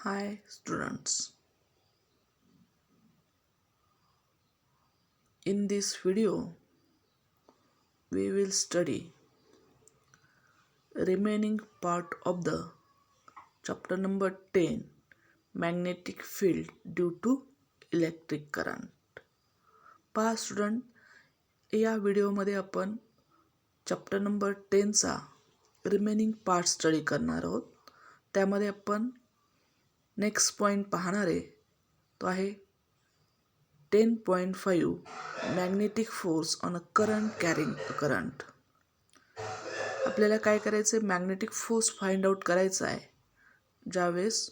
Hi students, in this video we will study remaining part of the chapter number 10, magnetic field due to electric current. पहा student, या व्हिडिओमध्ये आपण chapter number 10 चा remaining part study करणार आहोत. त्यामध्ये आपण नेक्स्ट पॉइंट पाहणार आहे तो आहे 10.5 magnetic force on a current carrying a current. आपल्याला काय करायचं आहे, मॅग्नेटिक फोर्स फाइंड आउट करायचा आहे ज्यावेळेस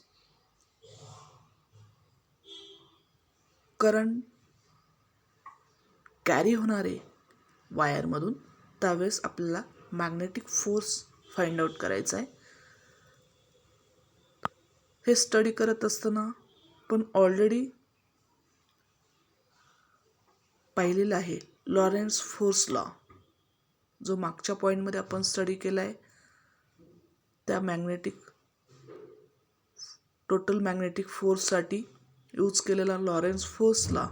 करंट कॅरी होणारे वायरमधून, त्यावेळेस आपल्याला मॅग्नेटिक फोर्स फाइंड आउट करायचा आहे. हे स्टडी करत असताना पण ऑलरेडी पाहिलेलं आहे लॉरेन्स फोर्स लॉ, जो मागच्या पॉईंटमध्ये आपण स्टडी केला आहे. त्या टोटल मॅग्नेटिक फोर्ससाठी यूज केलेला लॉरेन्स फोर्स लॉ,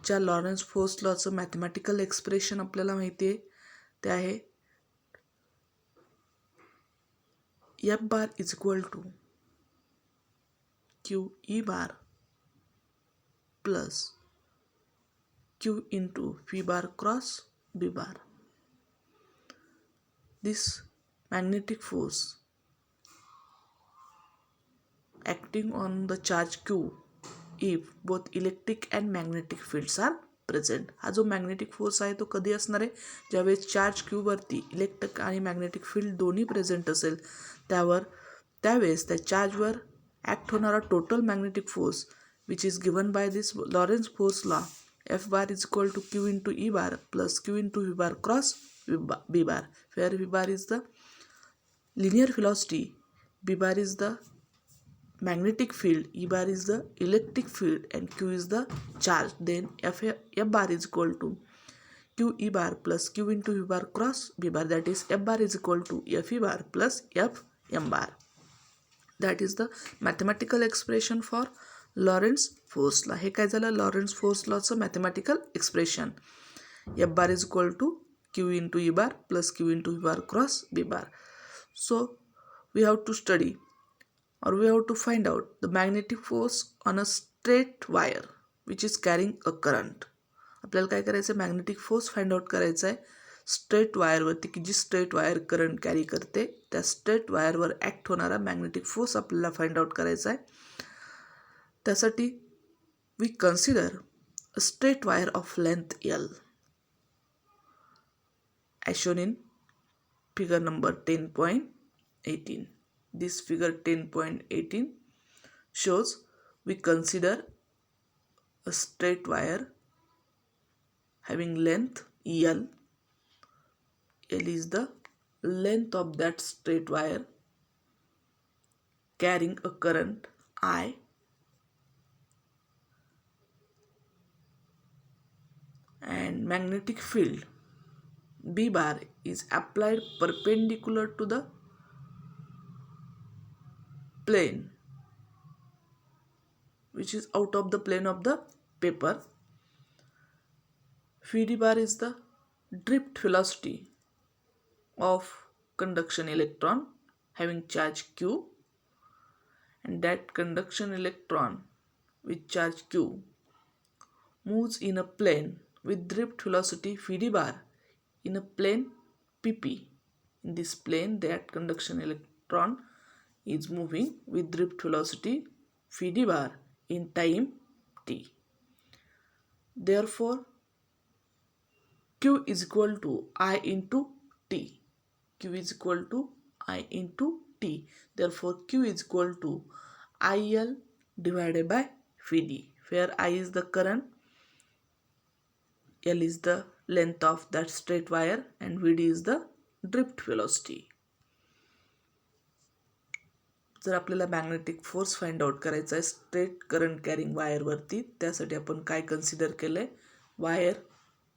ज्या लॉरेन्स फोर्स लॉचं मॅथमॅटिकल एक्सप्रेशन आपल्याला माहिती आहे ते आहे F bar is equal to Q E bar plus Q into V bar cross B bar. This magnetic force acting on the charge Q if both electric and magnetic fields are present. हा जो magnetic force आहे तो कधी असणार आहे, ज्यावेळेस charge Q वरती electric आणि मॅग्नेटिक फील्ड दोन्ही प्रेझेंट असेल त्यावेळेस त्या चार्जवर ॲक्ट होणारा total magnetic force which is given by this Lawrence force law, F bar is equal to Q into E bar plus Q into V bar cross B bar, where V bar is the linear velocity, B bar is the magnetic field, E bar is the electric field, and Q is the charge. Then F bar is equal to Q E bar plus Q into V bar cross B bar, that is F bar is equal to F E bar plus F M bar. That is the mathematical expression for Lorentz force law. हे काय झालं, Lorentz force लॉचं mathematical expression. F bar is equal to Q into E bar plus Q into V bar cross B bar. So we have to study or we have to find out the magnetic force on a straight wire which is carrying a current. आपल्याला काय करायचं आहे, magnetic force find out करायचा आहे straight वायरवरती, की जी straight wire current carry करते त्या स्ट्रेट वायरवर ॲक्ट होणारा मॅग्नेटिक फोर्स आपल्याला फाइंड आउट करायचा आहे. त्यासाठी we consider a straight wire of length L as shown in figure number 10.18. This figure 10.18 shows we consider a straight wire having length L. L is the length of that straight wire carrying a current I, and magnetic field B bar is applied perpendicular to the plane which is out of the plane of the paper. Vd bar is the drift velocity of conduction electron having charge Q, and that conduction electron with charge Q moves in a plane with drift velocity Vd bar in a plane pp. In this plane, that conduction electron is moving with drift velocity Vd bar in time t. Therefore, Q is equal to I into t. Q is equal to I into t. Therefore, Q is equal to IL divided by Vd, where I is the current, L is the length of that straight wire, and Vd is the drift velocity. जर आपल्याला magnetic force find out करायचा आहे straight current carrying वायरवरती, त्यासाठी आपण काय consider केलं आहे, wire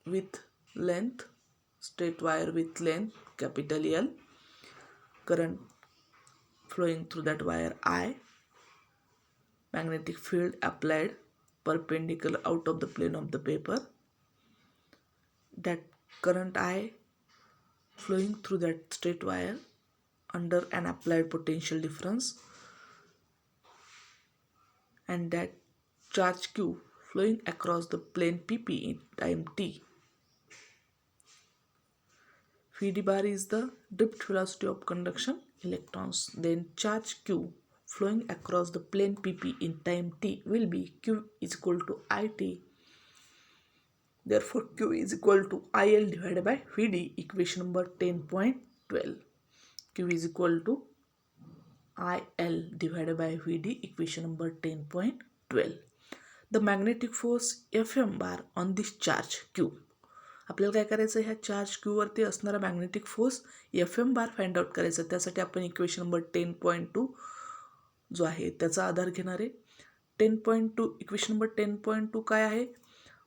with length, straight wire with length capital L, current flowing through that wire I, magnetic field applied perpendicular out of the plane of the paper, that current I flowing through that straight wire under an applied potential difference, and that charge Q flowing across the plane PP in time t. Vd bar is the drift velocity of conduction electrons. Then charge Q flowing across the plane PP in time t will be Q is equal to IT. Therefore, Q is equal to IL divided by Vd, equation number 10.12. Q is equal to IL divided by Vd, equation number 10.12. The magnetic force Fm bar on this charge Q. आपल्याला काय करायचं, ह्या charge Q वरती असणारा magnetic force Fm bar find out करायचा. त्यासाठी आपण equation number 10.2 जो आहे त्याचा आधार घेणार आहे. 10.2 इक्वेशन नंबर 10.2 काय आहे,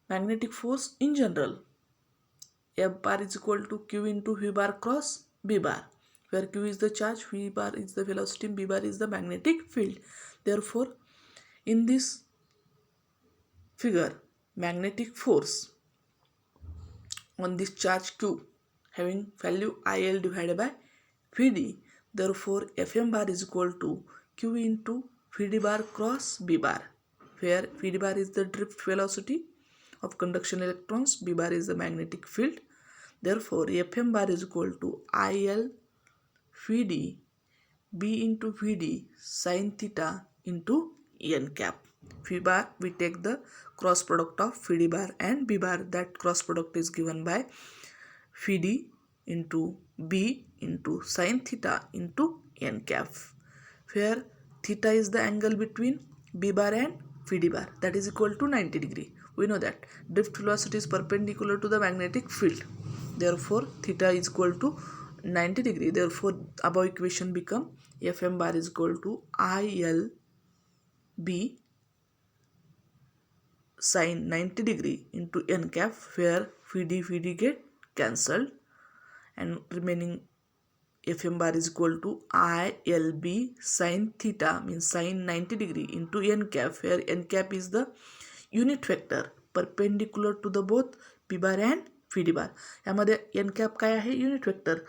magnetic force in general F bar is equal to Q into V bar cross B bar, where Q is the charge, V bar is the velocity, B bar is the magnetic field. Therefore, in this figure, magnetic force on this charge Q having value IL divided by Vd. Therefore, Fm bar is equal to Q into Vd bar cross B bar, where Vd bar is the drift velocity of conduction electrons, B bar is the magnetic field. Therefore, Fm bar is equal to IL Vd B into Vd sin theta into n cap. V bar, we take the cross product of Vd bar and B bar. That cross product is given by Vd into B into sin theta into n cap, where theta is the angle between B bar and Vd bar, that is equal to 90 degree. We know that drift velocity is perpendicular to the magnetic field. Therefore, theta is equal to 90 degree. Therefore, above equation become Fm bar is equal to IL B sin 90 degree into n cap, where Vd get cancelled, and remaining Fm bar is equal to ILB sin theta, means sin 90 degree into n cap, where n cap is the unit vector perpendicular to the both B bar and Vd bar. यामध्ये n cap काय आहे, unit vector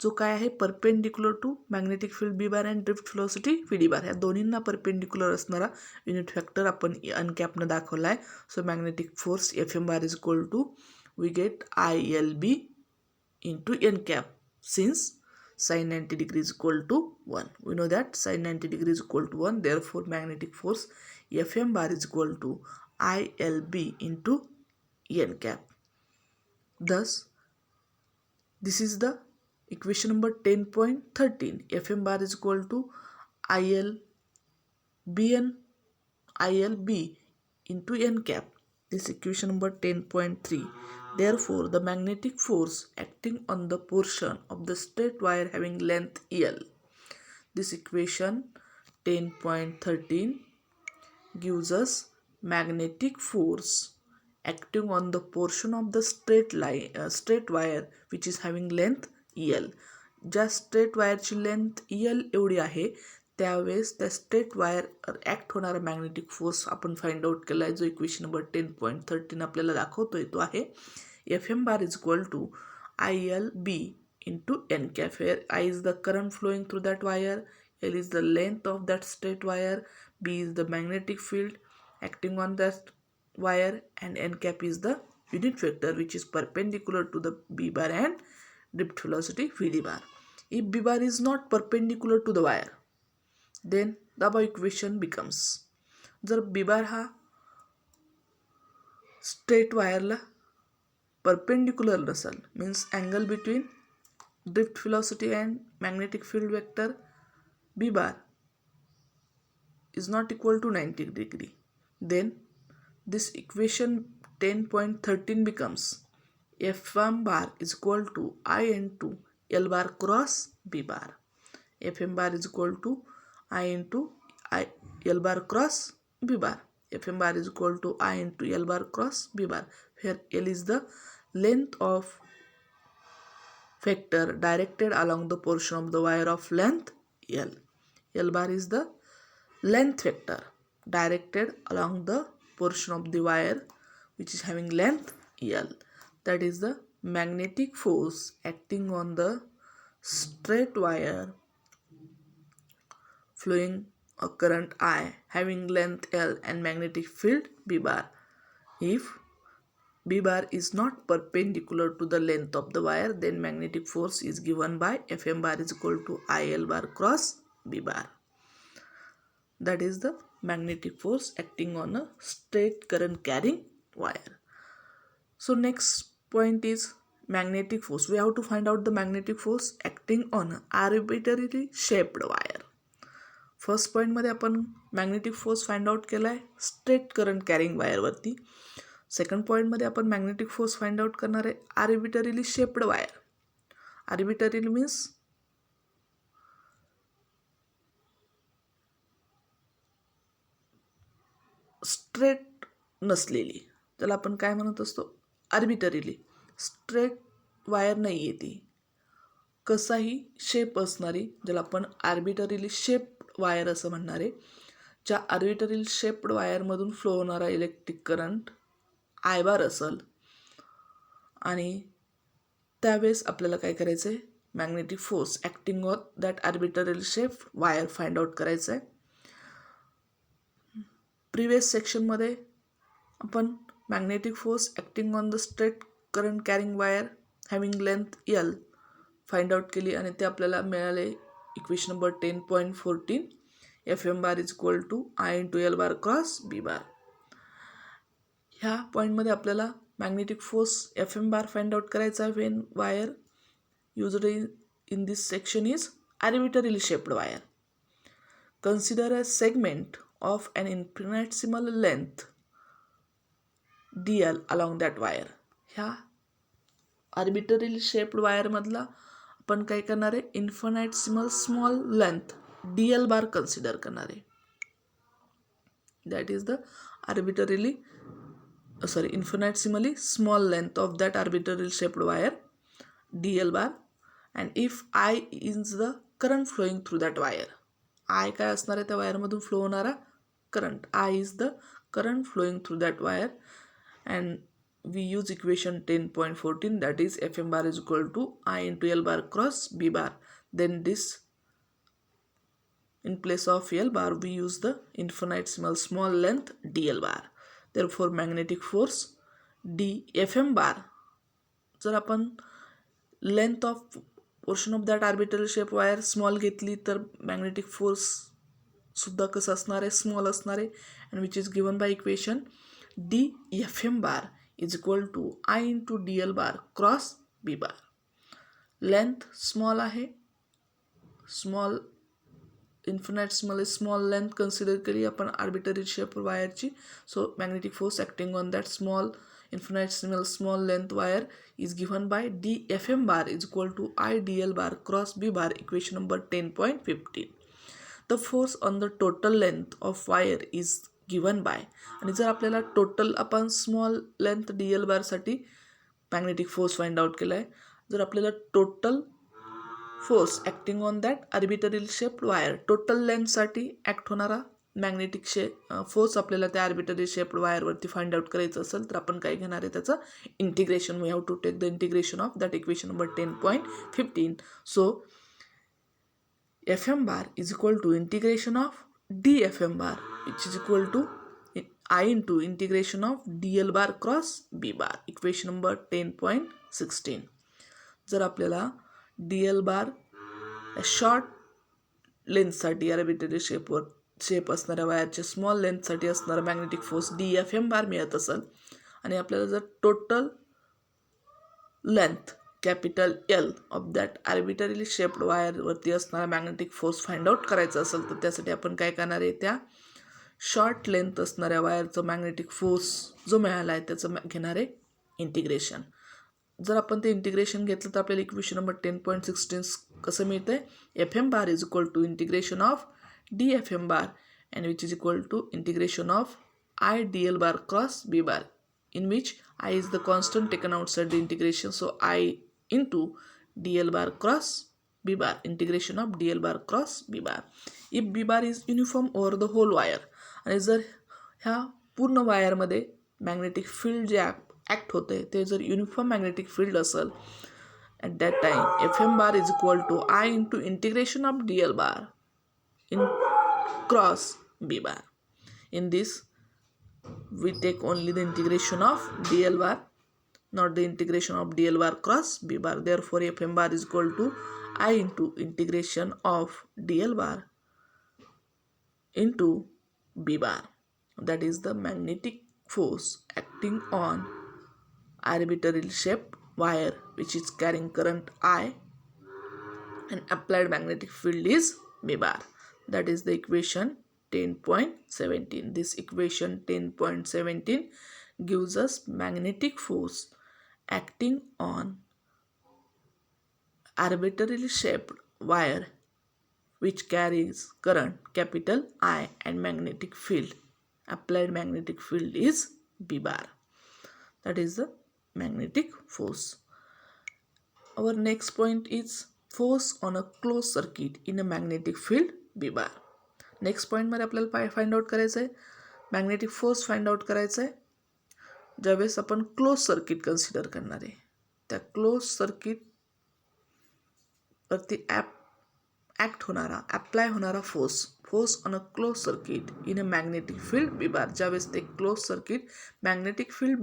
जो काय आहे perpendicular to magnetic field B bar and drift velocity VD bar, ह्या दोन्हींना perpendicular असणारा unit factor आपण एन कॅपनं दाखवला आहे. So magnetic force Fm bar is equal to we get ILB into n cap, since sin 90 degree is equal to 1. We know that sin 90 degree is equal to 1. Therefore, magnetic force Fm bar is equal to ILB into n cap. Thus, this is the equation number 10.13. Fm bar is equal to ILB into n cap. This equation number 10.3. Therefore, the magnetic force acting on the portion of the straight wire having length L. This equation 10.13 gives us magnetic force acting on the portion of the straight wire which is having length L. ज्या straight वायरची length L एवढी आहे त्यावेळेस त्या straight wire act होणारा magnetic force आपण find out केला आहे, जो इक्वेशन नंबर 10.13 आपल्याला दाखवतोय तो आहे Fm bar is equal to ILB into n cap, where I is the current flowing through that wire, L is the length of that straight wire, B is the magnetic field acting on that wire, and n cap is the unit vector which is perpendicular to the B bar and drift velocity Vd bar. If B bar is not perpendicular to the wire, then the above equation becomes, जर B bar हा straight वायरला perpendicular नसेल, means angle between drift velocity and magnetic field vector B bar is not equal to 90 degree, then this equation 10.13 becomes Fm bar is equal to I into L bar cross B bar. Fm bar is equal to I into L bar cross B bar. Fm bar is equal to I into L bar cross B bar, where L is the length of vector directed along the portion of the wire of length L. L bar is the length vector directed along the portion of the wire which is having length L. That is the magnetic force acting on the straight wire flowing a current I having length L and magnetic field B bar. If B bar is not perpendicular to the length of the wire, then magnetic force is given by Fm bar is equal to IL bar cross B bar. That is the magnetic force acting on a straight current carrying wire. So next point is magnetic force. We have to find out the magnetic force acting on an arbitrarily shaped wire. First पॉईंटमध्ये आपण magnetic force find out केला आहे straight current carrying वायरवरती. Second पॉईंटमध्ये आपण magnetic force find out करणार आहे arbitrarily shaped wire. Arbitrarily means straight नसलेली, त्याला आपण काय म्हणत असतो आर्बिटरीली. स्ट्रेट वायर नाही आहे ती, कसाही शेप असणारी, ज्याला आपण आर्बिटरीली शेप वायर असं म्हणणार आहे. ज्या आर्बिटरीली शेप्ड वायरमधून फ्लो होणारा इलेक्ट्रिक करंट आय बार असेल आणि त्यावेळेस आपल्याला काय करायचं आहे magnetic force acting on that arbitrarily shape wire find out करायचं आहे. प्रिवियस सेक्शनमध्ये आपण magnetic force acting on the straight current carrying wire having length L find out केली आणि ते आपल्याला मिळाले equation number 10.14 Fm bar is equal to I into L bar cross B bar. ह्या पॉईंटमध्ये आपल्याला magnetic force Fm bar find out करायचा when wire used in this section is arbitrarily shaped wire. Consider a segment of an infinitesimal length DL along that wire. ह्या arbitrarily shaped वायरमधला आपण काय करणार आहे infinitesimal small length DL bar consider करणार आहे. That is the arbitrarily infinitesimally small length of that arbitrarily shaped wire DL bar, and if I is the current flowing through that wire. I काय असणार आहे त्या वायरमधून flow होणारा current. I is the current flowing through that wire, and we use equation 10.14 that is Fm bar is equal to I into L bar cross B bar. Then this in place of L bar we use the infinitesimal small length DL bar. Therefore magnetic force dFm bar, जर आपण length of portion of that arbitrary shape wire small घेतली तर magnetic force सुद्धा कसं असणार आहे small असणार आहे. And which is given by equation dFm bar is equal to I into DL bar cross B bar. Length small आहे, small infinitesimally small length consider केली आपण आर्बिटरी शेप वायरची. So magnetic force acting on that small infinitesimal small length wire is given by dFm bar is equal to I DL bar cross B bar, equation number 10.15. The force on the total length of wire is given by, आणि जर आपल्याला total आपण small length DL बारसाठी magnetic force find out केला आहे, जर आपल्याला total force acting on that arbitrarily shaped wire total लेंथसाठी ॲक्ट होणारा मॅग्नेटिक फोर्स आपल्याला त्या आर्बिटरी शेप्ड वायरवरती फाइंड आउट करायचं असेल तर आपण काय घेणार आहे त्याचं integration. We have to take the integration of that equation number 10.15. So Fm bar is equal to integration of dFm bar which is equal to I into integration of DL bar cross B bar, equation number 10.16. जर आपल्याला DL bar short लेंथसाठी arbitrary shape असणाऱ्या वायरच्या small लेंथसाठी असणारा magnetic force dFm बार मिळत असेल आणि आपल्याला जर total length capital L of that arbitrarily shaped वायरवरती असणारा मॅग्नेटिक फोर्स फाइंड आउट करायचा असेल तर त्यासाठी आपण काय करणार आहे त्या शॉर्ट लेंथ असणाऱ्या वायरचं मॅग्नेटिक फोर्स जो मिळाला आहे त्याचं घेणार आहे इंटिग्रेशन. जर आपण ते इंटिग्रेशन घेतलं तर आपल्याला इक्वेशन नंबर 10.16 कसं मिळतं आहे Fm bar is equal to integration of dFm bar and which is equal to integration of I DL bar cross B bar, in which I is the constant taken outside the integration, so I into DL bar cross B bar, integration of DL bar cross B bar. If B bar is uniform over the whole wire, आणि जर ह्या पूर्ण वायरमध्ये magnetic field जे act होते ते जर uniform magnetic field असेल, at that time Fm bar is equal to I into integration of dl bar in cross b bar. In this we take only the integration of dl bar, not the integration of dl bar cross b bar. Therefore Fm bar is equal to I into integration of dl bar into b bar. That is the magnetic force acting on arbitrarily shaped wire which is carrying current I, and applied magnetic field is B bar. That is the equation 10.17. This equation 10.17 gives us magnetic force acting on arbitrarily shaped wire which carries current capital I and magnetic field. Applied magnetic field is B bar. That is the magnetic force. Our next point is force on a closed circuit in a magnetic field B bar. Next पॉईंटमध्ये आपल्याला find out करायचं आहे magnetic force find out करायचं आहे ज्यावेळेस आपण close circuit consider करणार आहे. त्या क्लोज सर्किटवरती ॲक्ट होणारा अप्लाय होणारा force on a close circuit in a magnetic field B bar. ज्यावेळेस ते close circuit magnetic field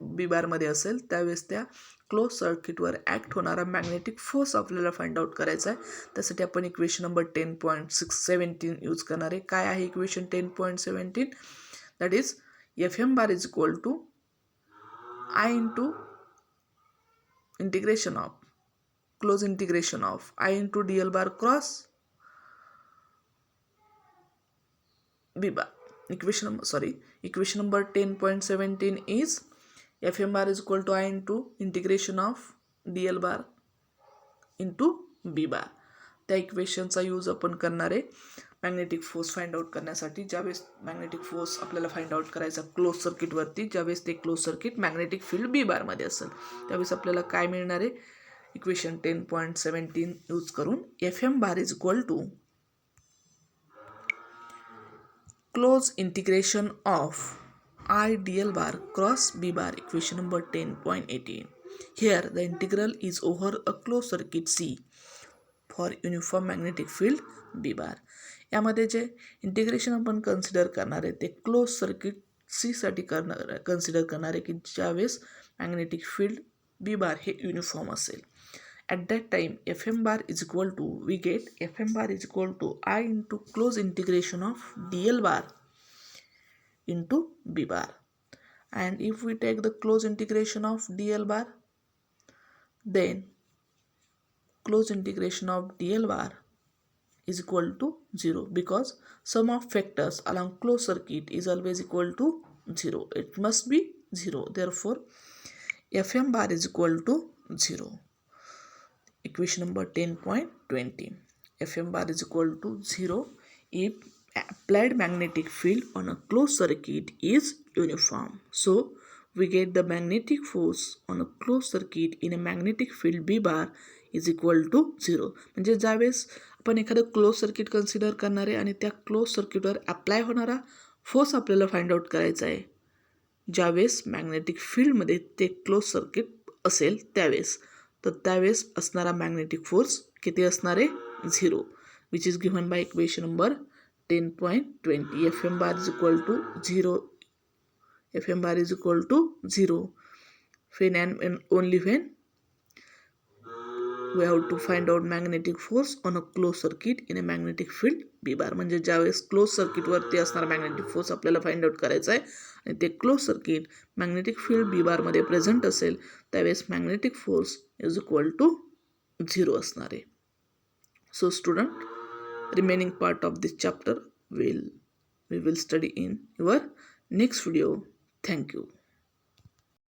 B बारमध्ये असेल त्यावेळेस त्या क्लोज सर्किटवर ॲक्ट होणारा मॅग्नेटिक फोर्स आपल्याला फाइंड आउट करायचा आहे. त्यासाठी आपण इक्वेशन नंबर 10.17 यूज करणार आहे. काय आहे equation 10.17? That is Fm bar is equal to I into integration of close integration of I into dl bar cross b bar. Equation number 10.17 is Fm bar is equal to I into integration of dl bar into b bar. त्या इक्वेशनचा use आपण करणार आहे magnetic force find out करण्यासाठी. ज्यावेळेस magnetic force आपल्याला find out करायचा close सर्किटवरती, ज्यावेळेस ते close circuit magnetic field B बारमध्ये असेल त्यावेळेस आपल्याला काय मिळणार आहे इक्वेशन 10.17 यूज करून Fm bar is equal to close integration of I dl bar cross b bar. Equation number 10.18. Here the integral is over a closed circuit C for uniform magnetic field B bar. यामध्ये जे integration आपण consider करणार आहे ते close circuit C साठी consider करणार आहे की ज्यावेळेस मॅग्नेटिक फील्ड बी बार हे युनिफॉर्म असेल. At that time Fm bar is equal to we get Fm bar is equal to I into close integration of dl bar into b bar. And if we take the close integration of dl bar, then close integration of dl bar is equal to 0 because sum of factors along closed circuit is always equal to 0. It must be 0. Therefore, Fm bar is equal to 0. Equation number 10.20. Fm bar is equal to 0 if applied magnetic field on a closed circuit is uniform. So, we get the magnetic force on a closed circuit in a magnetic field B bar is equal to 0. म्हणजे ज्यावेळेस आपण एखादं close circuit consider करणार आहे आणि त्या close सर्किटवर apply होणारा फोर्स आपल्याला फाइंड आउट करायचा आहे ज्यावेळेस मॅग्नेटिक फील्डमध्ये ते क्लोज सर्किट असेल त्यावेळेस, तर त्यावेळेस असणारा मॅग्नेटिक फोर्स किती असणार आहे 0, which is given by equation number 10.20. Fm bar is equal to 0. Fm bar is equal to 0 when and only when we have to find out magnetic force on a closed circuit in a magnetic field B bar. म्हणजे ज्यावेळेस close सर्किटवरती असणारा magnetic force आपल्याला find out करायचा आहे आणि ते close circuit magnetic field B बारमध्ये प्रेझेंट असेल त्यावेळेस magnetic force is equal to 0 असणार आहे. So student, remaining part of this chapter we will study in your next video. Thank you.